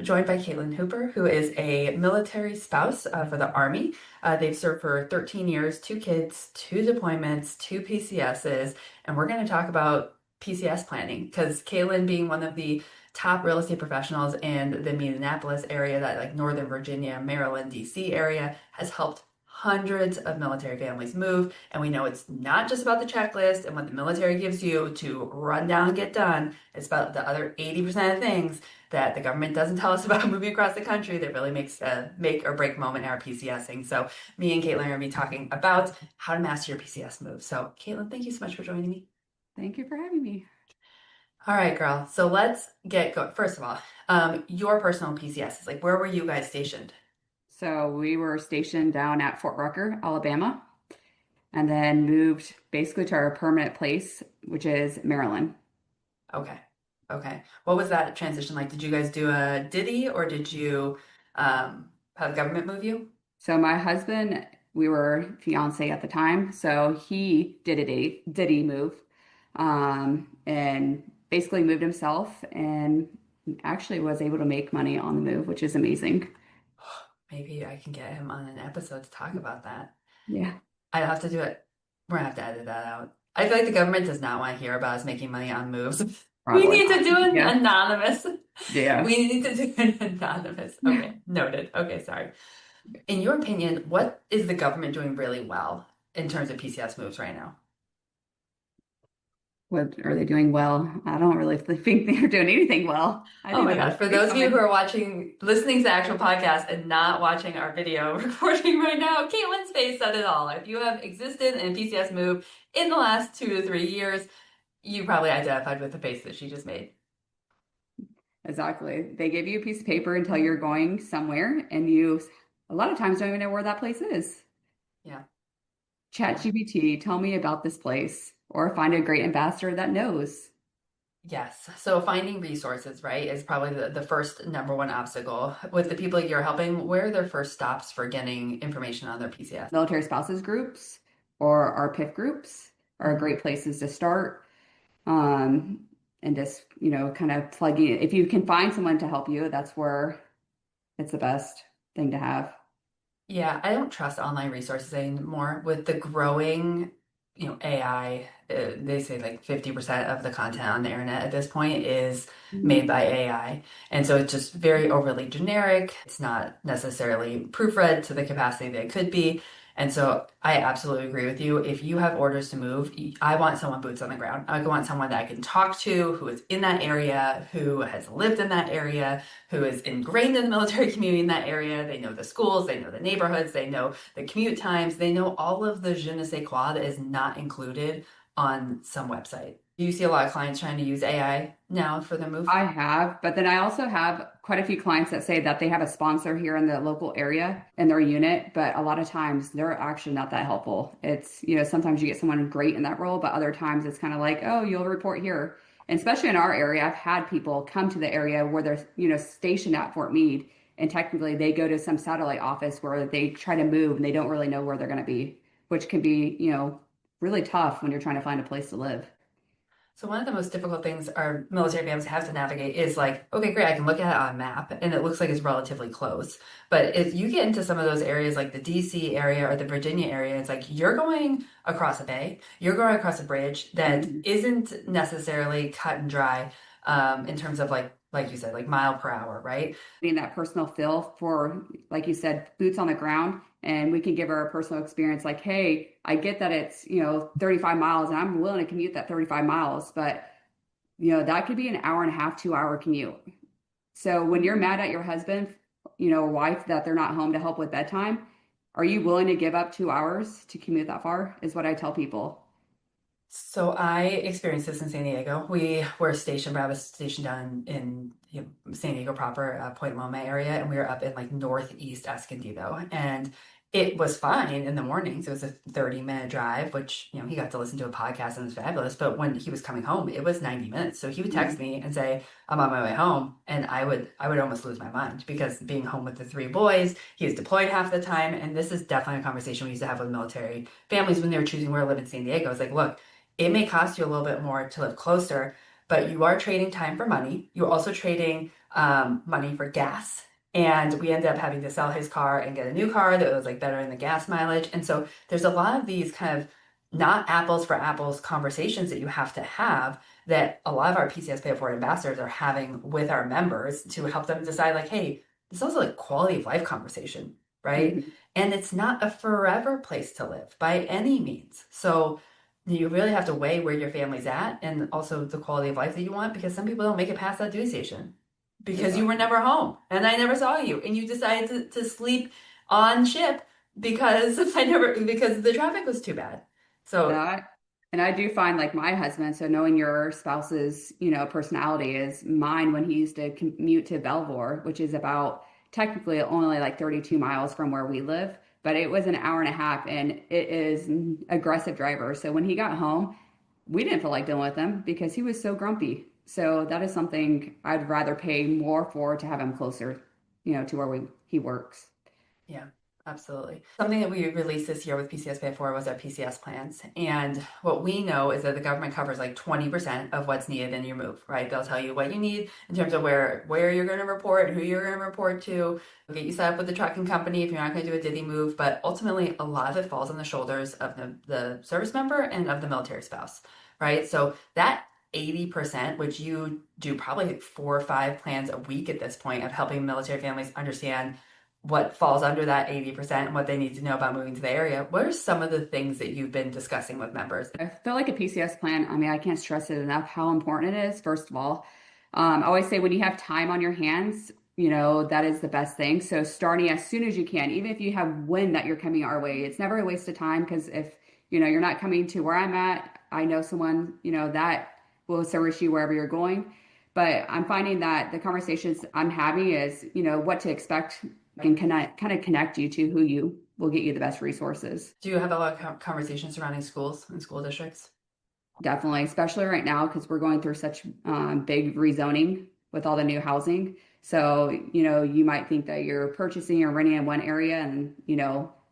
joined by Katelyn Hooper, who is a military spouse for the Army. They've served for 13 years, two kids, two deployments, two PCSs, and we're going to talk about PCS planning because Katelyn, being one of the top real estate professionals in the Indianapolis area, that like Northern Virginia, Maryland, DC area, has helped hundreds of military families move. And we know it's not just about the checklist and what the military gives you to run down and get done. It's about the other 80% of things that the government doesn't tell us about moving across the country that really makes a make or break moment in our PCSing. So me and Katelyn are going to be talking about how to master your PCS move. So Katelyn, thank you so much for joining me. Thank you for having me. All right, girl. So let's get going. First of all, your personal PCS, like where were you guys stationed? So we were stationed down at Fort Rucker, Alabama, and then moved basically to our permanent place, which is Maryland. Okay. Okay. What was that transition like? Did you guys do a Diddy or did you have the government move you? So my husband, we were fiance at the time, so he did a move, and basically moved himself and actually was able to make money on the move, which is amazing. Maybe I can get him on an episode to talk about that. Yeah, I'll have to do it. We're gonna have to edit that out. I feel like the government does not want to hear about us making money on moves. We probably need to not. do it Yeah, anonymous. yeah. We need to do it anonymous. Okay, noted. Okay, sorry. In your opinion, what is the government doing really well in terms of PCS moves right now? What are they doing well? I don't really think they're doing anything well. I Oh think my the God. For military's those of you who coming. are watching, listening to the actual podcast and not watching our video recording right now, Katelyn's face said it all. If you have existed in a PCS move in the last 2 to 3 years, you probably identified with the face that she just made. Exactly. They give you a piece of paper and tell you're going somewhere, and you a lot of times don't even know where that place is. Yeah. Chat Yeah. GPT, tell me about this place, or find a great ambassador that knows. Yes. So finding resources, right, is probably the first number one obstacle. With the people you're helping, where are their first stops for getting information on their PCS? Military spouses groups or our PIF groups are Mhm. great places to start. Um, and just, kind of plugging it. If you can find someone to help you, that's where it's the best thing to have. Yeah, I don't trust online resources anymore with the growing, AI. They say like 50% of the content on the internet at this point is made by AI. And so it's just very overly generic. It's not necessarily proofread to the capacity that it could be. And so I absolutely agree with you. If you have orders to move, I want someone boots on the ground. I want someone that I can talk to who is in that area, who has lived in that area, who is ingrained in the military community in that area. They know the schools, they know the neighborhoods, they know the commute times, they know all of the je ne sais quoi that is not included on some website. Do you see a lot of clients trying to use AI now for their move? I have, but then I also have quite a few clients that say that they have a sponsor here in the local area in their unit, but a lot of times they're actually not that helpful. It's, sometimes you get someone great in that role, but other times it's kind of like, oh, you'll report here. And especially in our area, I've had people come to the area where they're, stationed at Fort Meade, and technically they go to some satellite office where they try to move and they don't really know where they're going to be, which can be, really tough when you're trying to find a place to live. So one of the most difficult things our military families have to navigate is like, okay, great, I can look at it on a map and it looks like it's relatively close. But if you get into some of those areas like the DC area or the Virginia area, it's like you're going across a bay, you're going across a bridge that Mhm. isn't necessarily cut and dry in terms of like you said, like mile per hour, right? Getting that personal feel for, like you said, boots on the ground. And we can give our personal experience like, hey, I get that it's, 35 miles and I'm willing to commute that 35 miles, but, that could be an hour and a half, 2 hour commute. So when you're mad at your husband, or wife that they're not home to help with bedtime, are you willing to give up 2 hours to commute that far? Is what I tell people. So I experienced this in San Diego. We were stationed, I was stationed down in San Diego proper, Point Loma area, and we were up in like northeast Escondido. And it was fine in the mornings. It was a 30-minute drive, which, he got to listen to a podcast and it was fabulous. But when he was coming home, it was 90 minutes. So he would text Mhm. me and say, I'm on my way home. And I would almost lose my mind because being home with the three boys, he was deployed half the time. And this is definitely a conversation we used to have with military families when they were choosing where to live in San Diego. It's like, look, it may cost you a little bit more to live closer, but you are trading time for money. You're also trading money for gas. And we ended up having to sell his car and get a new car that was like better in the gas mileage. And so there's a lot of these kind of not apples for apples conversations that you have to have that a lot of our PCS Pay It Forward ambassadors are having with our members to help them decide, like, hey, this is also like quality of life conversation, right? Mhm. And it's not a forever place to live by any means. So you really have to weigh where your family's at and also the quality of life that you want, because some people don't make it past that duty station because you were Exactly. never home and I never saw you and you decided to sleep on ship because because the traffic was too bad. So That, and I do find like my husband, so knowing your spouse's, personality is mine when he used to commute to Belvoir, which is about technically only like 32 miles from where we live, but it was an hour and a half and it is an aggressive driver. So when he got home, we didn't feel like dealing with him because he was so grumpy. So that is something I'd rather pay more for to have him closer, to where he works. yeah, absolutely. Something that we released this year with PCS Pay for was our PCS plans. And what we know is that the government covers like 20% of what's needed in your move, right? They'll tell you what you need in terms of where you're going to report, who you're going to report to, get you set up with the trucking company if you're not going to do a Diddy move. But ultimately, a lot of it falls on the shoulders of the service member and of the military spouse, right? So that 80%, which you do probably 4 or 5 plans a week at this point of helping military families understand what falls under that 80% and what they need to know about moving to the area. What are some of the things that you've been discussing with members? I feel like a PCS plan, I mean, I can't stress it enough how important it is, first of all. I always say when you have time on your hands, that is the best thing. So starting as soon as you can, even if you have wind that you're coming our way, it's never a waste of time because if, you're not coming to where I'm at, I know someone, that will service you wherever you're going. But I'm finding that the conversations I'm having is, what to expect and kind of connect you to who you will get you the best resources. Do you have a lot of conversations surrounding schools and school districts? Definitely, especially right now because we're going through such big rezoning with all the new housing. So, you might think that you're purchasing or renting in one area and,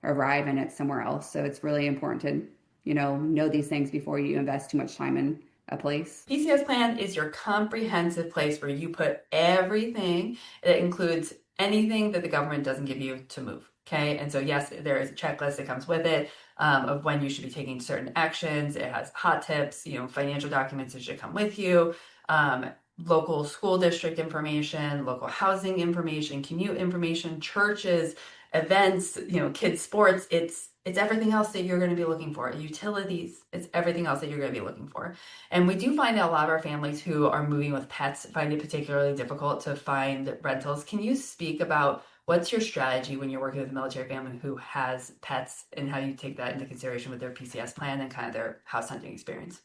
arrive and it's somewhere else. So it's really important to, know these things before you invest too much time in a place. PCS Plan is your comprehensive place where you put everything. It includes anything that the government doesn't give you to move. Okay. And so, yes, there is a checklist that comes with it of when you should be taking certain actions. It has hot tips, financial documents that should come with you, um, local school district information, local housing information, commute information, churches, events, kids' sports. It's everything else that you're going to be looking for. Utilities. It's everything else that you're going to be looking for. And we do find that a lot of our families who are moving with pets find it particularly difficult to find rentals. Can you speak about what's your strategy when you're working with a military family who has pets and how you take that into consideration with their PCS plan and kind of their house hunting experience?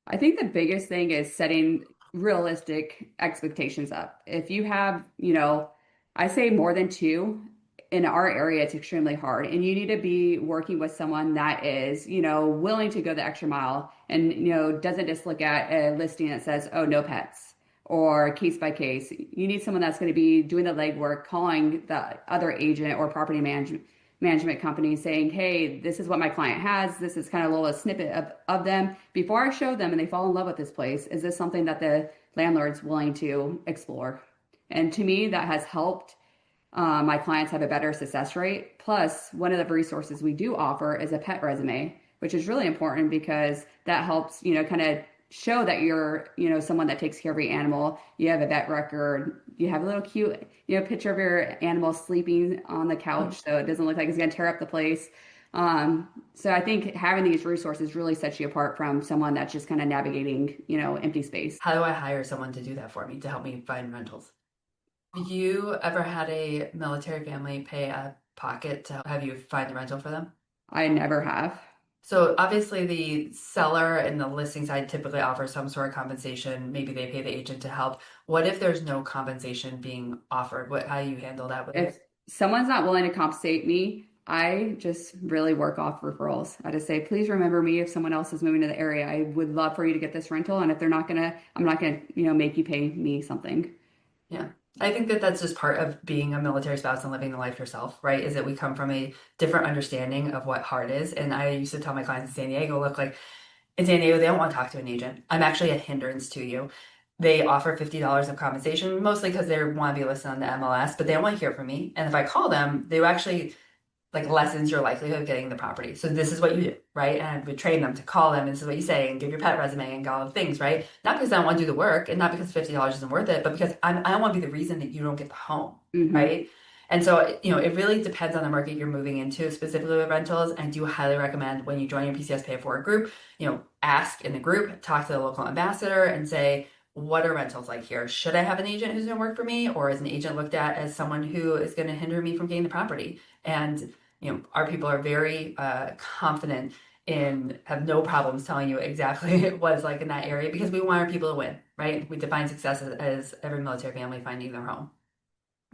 I think the biggest thing is setting realistic expectations up. If you have, I say more than two in our area, it's extremely hard. And you need to be working with someone that is, willing to go the extra mile and, doesn't just look at a listing that says, oh, no pets or case by case. You need someone that's going to be doing the legwork, calling the other agent or property management company saying, hey, this is what my client has. This is kind of a little snippet of them. Before I show them and they fall in love with this place, is this something that the landlord's willing to explore? And to me, that has helped my clients have a better success rate. Plus, one of the resources we do offer is a pet resume, which is really important because that helps, kind of show that you're, someone that takes care of your animal. You have a vet record. You have a little cute, picture of your animal sleeping on the couch so it doesn't look like it's going to tear up the place. So I think having these resources really sets you apart from someone that's just kind of navigating, empty space. How do I hire someone to do that for me to help me find rentals? Have you ever had a military family pay a pocket to have you find the rental for them? I never have. So obviously the seller and the listing side typically offers some sort of compensation. Maybe they pay the agent to help. What if there's no compensation being offered? How do you handle that with If someone's not willing to compensate me, I just really work off referrals. I just say, please remember me if someone else is moving to the area. I would love for you to get this rental. And if they're not gonna, I'm not gonna, make you pay me something. Yeah. I think that that's just part of being a military spouse and living the life yourself, right? Is that we come from a different understanding of what hard is. And I used to tell my clients in San Diego, look, like In San Diego, they don't want to talk to an agent. I'm actually a hindrance to you. They offer $50 of compensation, mostly because they want to be listed on the MLS, but they don't want to hear from me. And if I call them, they will actually like lessens your likelihood of getting the property. So this is what you do, right? And I would train them to call them. And this is what you say and give your pet resume and all the things, right? Not because I don't want to do the work and not because $50 isn't worth it, but because I don't want to be the reason that you don't get the home, Hmm. right? And so, it really depends on the market you're moving into, specifically with rentals. And I do highly recommend when you join your PCS Pay It Forward group, ask in the group, talk to the local ambassador and say, what are rentals like here? Should I have an agent who's going to work for me, or is an agent looked at as someone who is going to hinder me from getting the property? And our people are very confident in have no problems telling you exactly what it's like in that area because we want our people to win, right? We define success as every military family finding their home.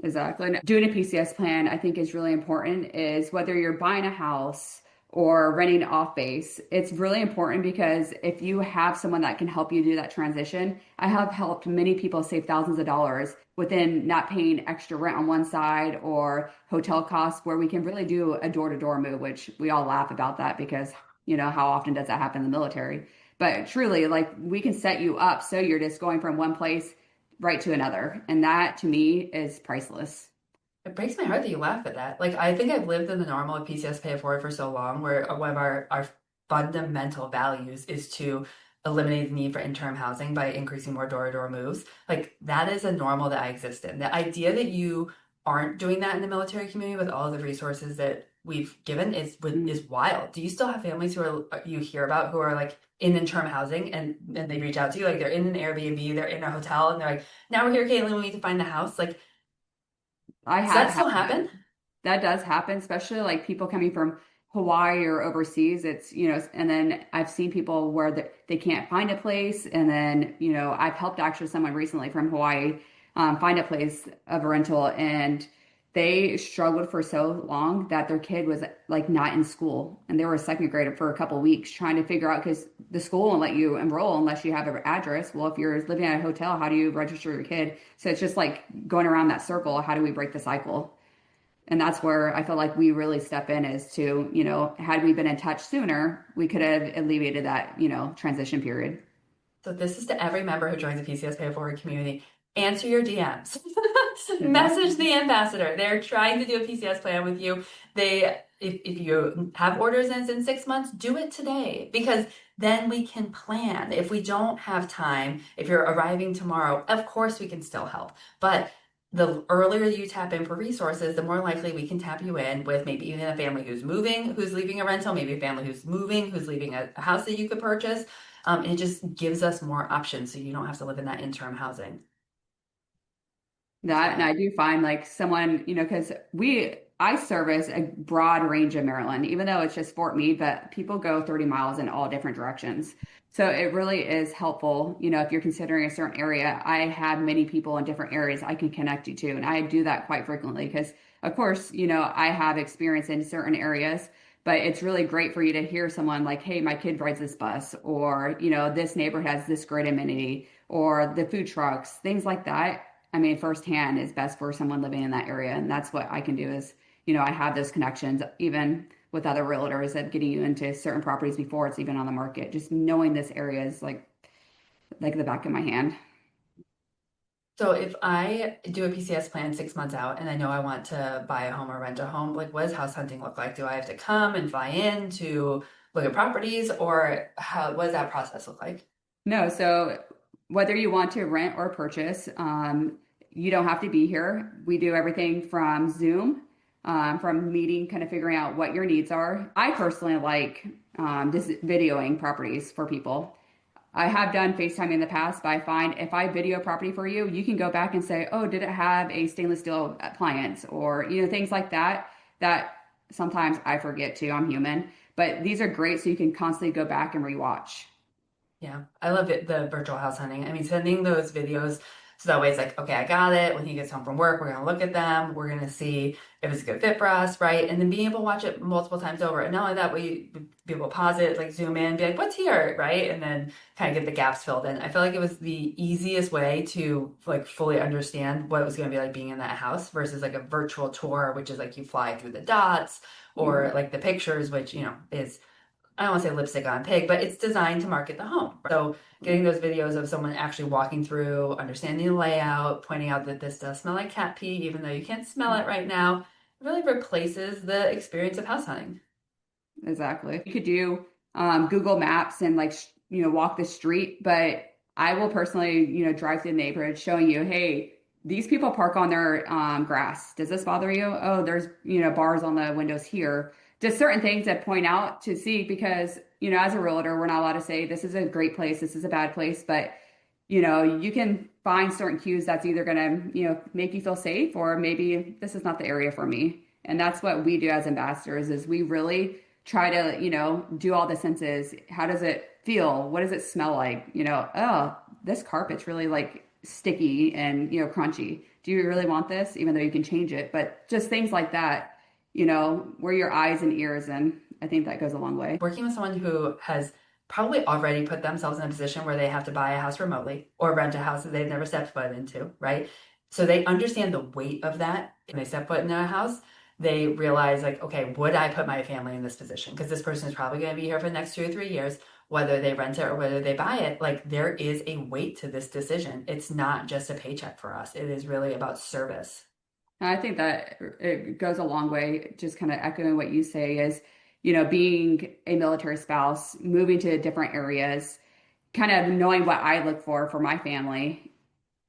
Exactly. And doing a PCS plan, I think, is really important. Is whether you're buying a house or renting off base, it's really important because if you have someone that can help you do that transition, I have helped many people save thousands of dollars within not paying extra rent on one side or hotel costs, where we can really do a door-to-door move, which we all laugh about that because, how often does that happen in the military? But truly, like we can set you up so you're just going from one place right to another. And that to me is priceless. It breaks my heart that you laugh at that. Like, I think I've lived in the normal of PCS Pay It Forward for so long, where one of our fundamental values is to eliminate the need for interim housing by increasing more door-to-door moves. Like, that is a normal that I exist in. The idea that you aren't doing that in the military community with all of the resources that we've given is wild. Do you still have families who are you hear about who are like in interim housing and they reach out to you like they're in an Airbnb, they're in a hotel, and they're like, now we're here, Caitlin, we need to find the house. Like, I does have that had still that. happen? That does happen, especially like people coming from Hawaii or overseas. And then I've seen people where they can't find a place. And then, I've helped actually someone recently from Hawaii find a place of a rental. And they struggled for so long that their kid was like not in school. And they were a second grader for a couple of weeks trying to figure out because the school won't let you enroll unless you have an address. Well, if you're living at a hotel, how do you register your kid? So it's just like going around that circle. How do we break the cycle? And that's where I feel like we really step in as to, had we been in touch sooner, we could have alleviated that, transition period. So this is to every member who joins the PCS Pay It Forward community. Answer your DMs. Message Exactly. the ambassador. They're trying to do a PCS plan with you. If you have orders and it's in 6 months, do it today because then we can plan. If we don't have time, if you're arriving tomorrow, of course we can still help. But the earlier you tap in for resources, the more likely we can tap you in with maybe even a family who's moving, who's leaving a rental, maybe a family who's moving, who's leaving a house that you could purchase. It just gives us more options so you don't have to live in that interim housing. That, and So, I do find like someone, because I service a broad range of Maryland, even though it's just Fort Meade, but people go 30 miles in all different directions. So it really is helpful, if you're considering a certain area. I have many people in different areas I can connect you to, and I do that quite frequently because, of course, I have experience in certain areas, but it's really great for you to hear someone like, hey, my kid rides this bus, or, this neighbor has this great amenity, or the food trucks, things like that. I mean, firsthand is best for someone living in that area. And that's what I can do is, I have those connections, even with other realtors of getting you into certain properties before it's even on the market. Just knowing this area is like the back of my hand. so if I do a PCS plan 6 months out and I know I want to buy a home or rent a home, like what does house hunting look like? Do I have to come and fly in to look at properties or what does that process look like? No, so whether you want to rent or purchase, you don't have to be here. We do everything from Zoom, from meeting, kind of figuring out what your needs are. I personally like just videoing properties for people. I have done FaceTime in the past, but I find if I video a property for you, you can go back and say, oh, did it have a stainless steel appliance? Or, things like that, that sometimes I forget too. I'm human. But these are great so you can constantly go back and rewatch. Yeah, I love it, the virtual house hunting. I mean, sending those videos so that way it's like, okay, I got it. When he gets home from work, we're gonna look at them. We're gonna see if it's a good fit for us, right? And then being able to watch it multiple times over. And not only that, we be able to pause it, like zoom in, be like, what's here, right? And then kind of get the gaps filled in. I feel like it was the easiest way to like fully understand what it was gonna be like being in that house versus like a virtual tour, which is like you fly through the dots or Mhm. like the pictures, which, is I don't want to say lipstick on pig, but it's designed to market the home. So getting those videos of someone actually walking through, understanding the layout, pointing out that this does smell like cat pee, even though you can't smell it right now, really replaces the experience of house hunting. Exactly. You could do Google Maps and like, walk the street, but I will personally, drive through the neighborhood showing you, hey, these people park on their grass. Does this bother you? Oh, there's, bars on the windows here. Just certain things that point out to see because, as a realtor, we're not allowed to say this is a great place, this is a bad place, but you can find certain cues that's either going to, make you feel safe or maybe this is not the area for me. And that's what we do as ambassadors is we really try to, do all the senses. How does it feel? What does it smell like? Oh, this carpet's really like sticky and, crunchy. Do you really want this? Even though you can change it, but just things like that, where your eyes and ears and I think that goes a long way. Working with someone who has probably already put themselves in a position where they have to buy a house remotely or rent a house that they've never stepped foot into, right? So they understand the weight of that. When they step foot in a house, they realize, like, okay, would I put my family in this position? Because this person is probably going to be here for the next 2 or 3 years, whether they rent it or whether they buy it. Like, there is a weight to this decision. It's not just a paycheck for us, it is really about service. I think that it goes a long way, just kind of echoing what you say is, being a military spouse, moving to different areas, kind of knowing what I look for my family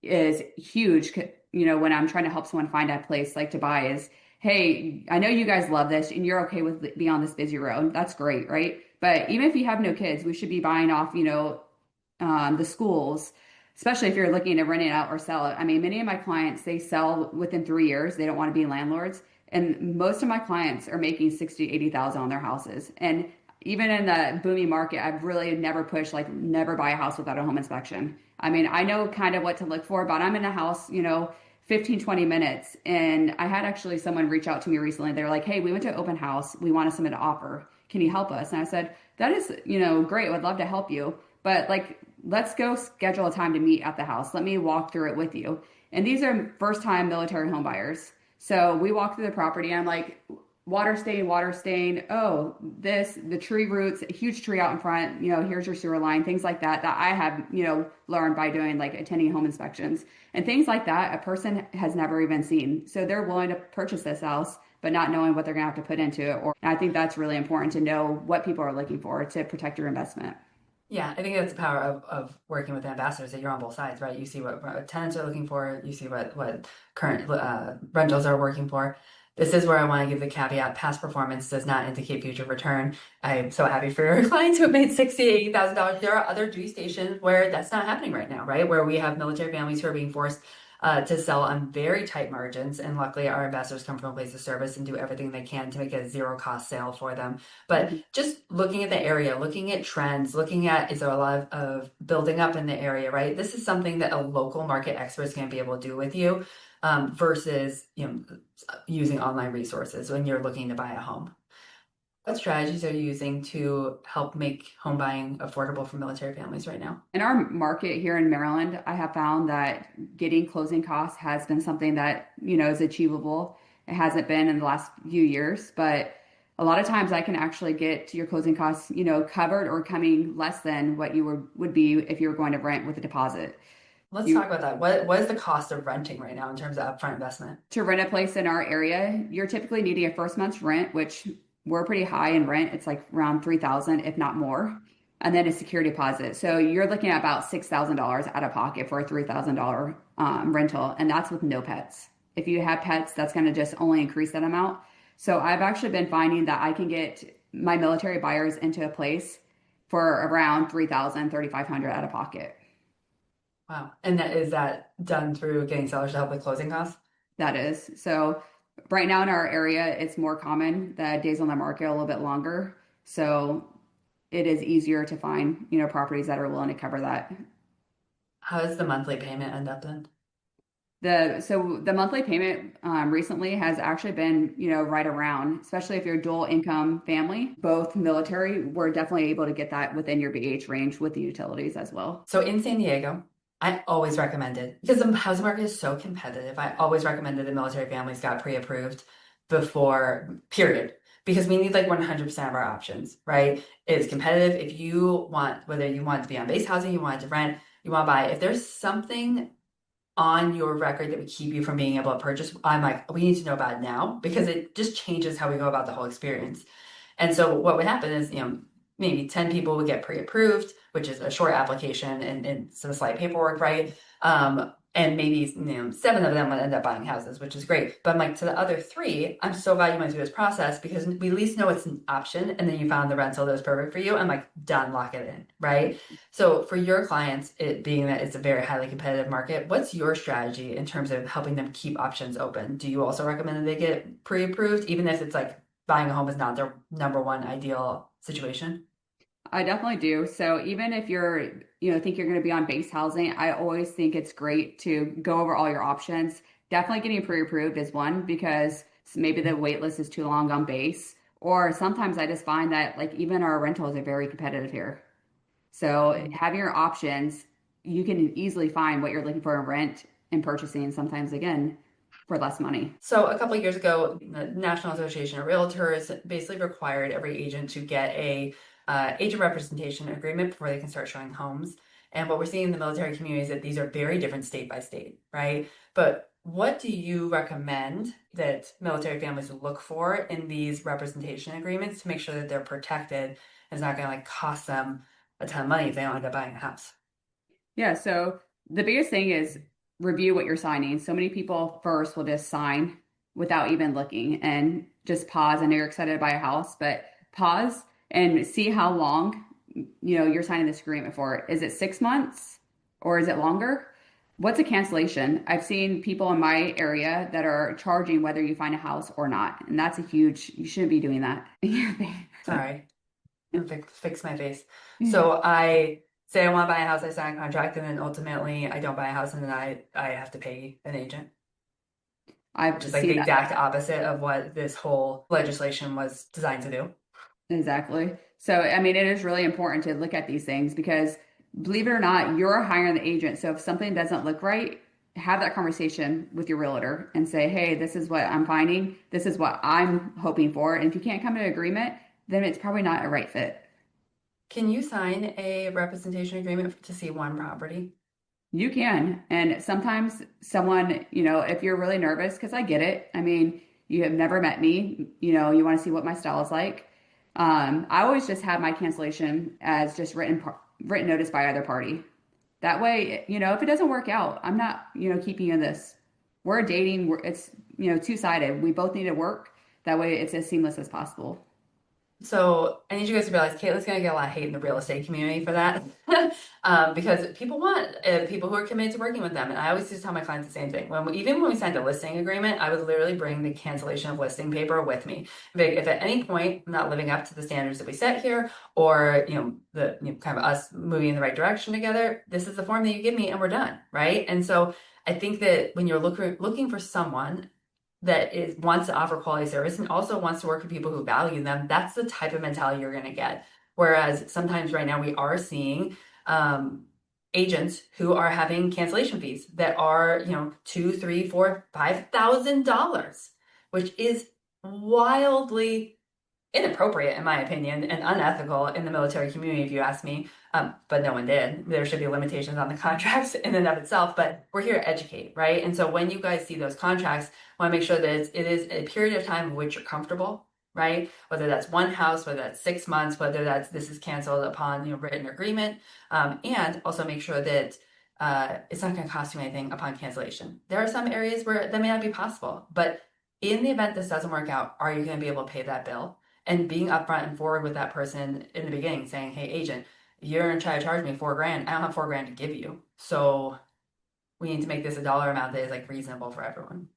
is huge. When I'm trying to help someone find a place like to buy is, hey, I know you guys love this and you're okay with being on this busy road. That's great, right? But even if you have no kids, we should be buying off, the schools, especially if you're looking to rent it out or sell it. I mean, many of my clients, they sell within 3 years. They don't want to be landlords. And most of my clients are making 60, 80,000 on their houses. And even in the booming market, I've really never pushed like never buy a house without a home inspection. I mean, I know kind of what to look for, but I'm in a house, 15, 20 minutes. And I had actually someone reach out to me recently. They were like, hey, we went to open house. We want to submit an offer. Can you help us? And I said, that is, great. Would love to help you. But like, let's go schedule a time to meet at the house. Let me walk through it with you. And these are first time military home buyers. So we walk through the property. I'm like, water stain, water stain. Oh, the tree roots, a huge tree out in front. Here's your sewer line, things like that, that I have, learned by doing like attending home inspections and things like that. A person has never even seen. So they're willing to purchase this house, but not knowing what they're going to have to put into it. Or I think that's really important to know what people are looking for to protect your investment. Yeah, I think that's the power of working with ambassadors, that you're on both sides, right? You see what tenants are looking for, you see what current rentals are working for. This is where I want to give the caveat: past performance does not indicate future return. I'm so happy for your clients who have made $60,000, $80,000. There are other duty stations where that's not happening right now, right? Where we have military families who are being forced to sell on very tight margins. And luckily, our ambassadors come from a place of service and do everything they can to make a zero cost sale for them. But Mhm. just looking at the area, looking at trends, looking at, is there a lot of building up in the area, right? This is something that a local market expert is going to be able to do with you, versus using online resources when you're looking to buy a home. What strategies are you using to help make home buying affordable for military families right now? In our market here in Maryland, I have found that getting closing costs has been something that, is achievable. It hasn't been in the last few years, but a lot of times I can actually get your closing costs, covered or coming less than what you would be if you were going to rent with a deposit. Let's talk You about that. What is the cost of renting right now in terms of upfront investment? To rent a place in our area, you're typically needing a first month's rent, which we're pretty high in rent. It's like around 3,000, if not more. And then a security deposit. So you're looking at about $6,000 out of pocket for a $3,000 rental, and that's with no pets. If you have pets, that's going to just only increase that amount. So I've actually been finding that I can get my military buyers into a place for around 3,000, 3,500 out of pocket. Wow. And is that done through getting sellers to help with closing costs? That is. So right now in our area, it's more common that days on the market are a little bit longer. So it is easier to find, properties that are willing to cover that. How does the monthly payment end up then? The monthly payment recently has actually been, right around, especially if you're a dual income family, both military, we're definitely able to get that within your BH range with the utilities as well. So in San Diego, I always recommended, because the housing market is so competitive, I always recommended the military families got pre-approved before, period. because we need like 100% of our options, right? It's competitive. If you want, whether you want to be on base housing, you want to rent, you want to buy, if there's something on your record that would keep you from being able to purchase, I'm like, we need to know about it now because it just changes how we go about the whole experience. And so what would happen is, maybe 10 people would get pre-approved, which is a short application and some slight paperwork, right? And maybe, seven of them would end up buying houses, which is great. But I'm like, to the other three, I'm so glad you went through this process because we at least know it's an option. And then you found the rental that was perfect for you. I'm like, done, lock it in, right? So for your clients, it being that it's a very highly competitive market, what's your strategy in terms of helping them keep options open? Do you also recommend that they get pre-approved, even if it's like buying a home is not their number one ideal situation? I definitely do. So even if you're, think you're going to be on base housing, I always think it's great to go over all your options. Definitely getting pre-approved is one because maybe the wait list is too long on base. Or sometimes I just find that like even our rentals are very competitive here. So having your options, you can easily find what you're looking for in rent and purchasing sometimes again for less money. So a couple of years ago, the National Association of Realtors basically required every agent to get a agent representation agreement before they can start showing homes. And what we're seeing in the military community is that these are very different state by state, right? But what do you recommend that military families look for in these representation agreements to make sure that they're protected and it's not going to like cost them a ton of money if they don't end up buying a house? Yeah, so the biggest thing is review what you're signing. So many people first will just sign without even looking and just pause. I know you're excited to buy a house, but pause and see how long, you're signing this agreement for. Is it 6 months or is it longer? What's a cancellation? I've seen people in my area that are charging whether you find a house or not, and that's a huge, you shouldn't be doing that. Sorry. And fix my face. So I say I want to buy a house, I sign a contract, and then ultimately I don't buy a house, and then I have to pay an agent, which I've is like seen the that. exact opposite of what this whole legislation was designed to do. Exactly. So, I mean, it is really important to look at these things because believe it or not, you're hiring the agent. So if something doesn't look right, have that conversation with your realtor and say, hey, this is what I'm finding. This is what I'm hoping for. And if you can't come to an agreement, then it's probably not a right fit. Can you sign a representation agreement to see one property? You can. And sometimes someone, if you're really nervous, because I get it. I mean, you have never met me, you want to see what my style is like. I always just have my cancellation as just written notice by either party. That way, if it doesn't work out, I'm not, keeping you in this. We're dating, it's, two-sided. We both need to work. That way it's as seamless as possible. So I need you guys to realize Caitlin's gonna get a lot of hate in the real estate community for that, because people want people who are committed to working with them. And I always just tell my clients the same thing. Even when we signed a listing agreement, I would literally bring the cancellation of listing paper with me. If at any point I'm not living up to the standards that we set here, or kind of us moving in the right direction together, this is the form that you give me, and we're done, right? And so I think that when you're looking for someone that is wants to offer quality service and also wants to work with people who value them, that's the type of mentality you're going to get. Whereas sometimes right now we are seeing agents who are having cancellation fees that are, two, three, four, $5,000, which is wildly inappropriate in my opinion and unethical in the military community if you ask me, but no one did. There should be limitations on the contracts in and of itself, but we're here to educate, right? And so when you guys see those contracts, I want to make sure that it is a period of time in which you're comfortable, right? Whether that's one house, whether that's 6 months, whether that's this is canceled upon written agreement, and also make sure that it's not going to cost you anything upon cancellation. There are some areas where that may not be possible, but in the event this doesn't work out, are you going to be able to pay that bill? And being upfront and forward with that person in the beginning, saying, "Hey, agent, you're gonna try to charge me 4 grand. I don't have 4 grand to give you, so we need to make this a dollar amount that is like reasonable for everyone."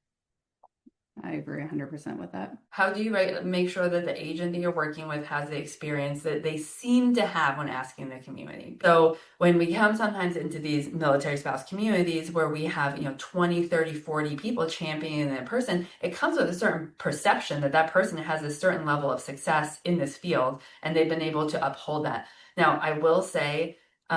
I agree 100% with that. How do you make sure that the agent that you're working with has the experience that they seem to have when asking the community? So when we come sometimes into these military spouse communities where we have, 20, 30, 40 people championing a person, it comes with a certain perception that that person has a certain level of success in this field and they've been able to uphold that. Now, I will say, we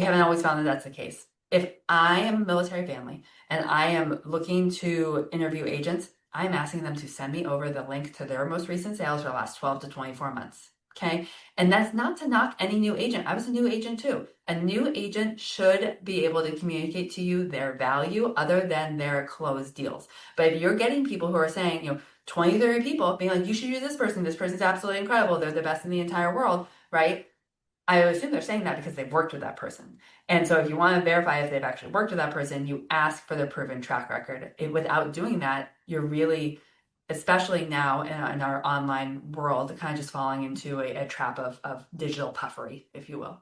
haven't always found that that's the case. If I am a military family and I am looking to interview agents, I'm asking them to send me over the link to their most recent sales for the last 12 to 24 months. Okay. And that's not to knock any new agent. I was a new agent too. A new agent should be able to communicate to you their value other than their closed deals. But if you're getting people who are saying, 20, 30 people being like, you should use this person's absolutely incredible, they're the best in the entire world, right? I assume they're saying that because they've worked with that person. And so if you want to verify if they've actually worked with that person, you ask for their proven track record. Without doing that, you're really, especially now in our online world, kind of just falling into a trap of digital puffery, if you will.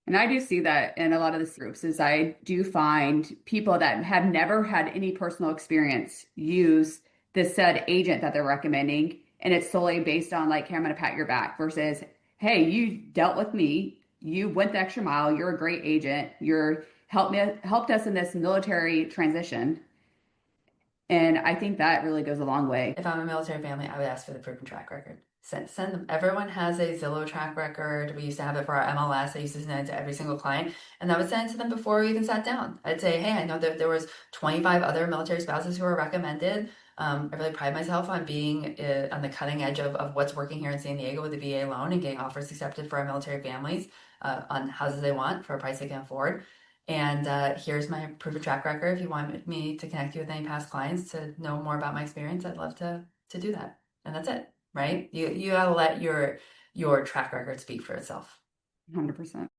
And I do see that in a lot of the groups is I do find people that have never had any personal experience use the said agent that they're recommending. And it's solely based on like, hey, I'm going to pat your back versus, hey, you dealt with me. You went the extra mile. You're a great agent. You're helped us in this military transition. And I think that really goes a long way. If I'm a military family, I would ask for the proven track record. Send them. Everyone has a Zillow track record. We used to have it for our MLS. I used to send it to every single client, and I would send it to them before we even sat down. I'd say, hey, I know that there was 25 other military spouses who were recommended. I really pride myself on being on the cutting edge of what's working here in San Diego with the VA loan and getting offers accepted for our military families on houses they want for a price they can afford. And here's my proven track record. If you want me to connect you with any past clients to know more about my experience, I'd love to do that. And that's it, right? You gotta let your track record speak for itself. 100%.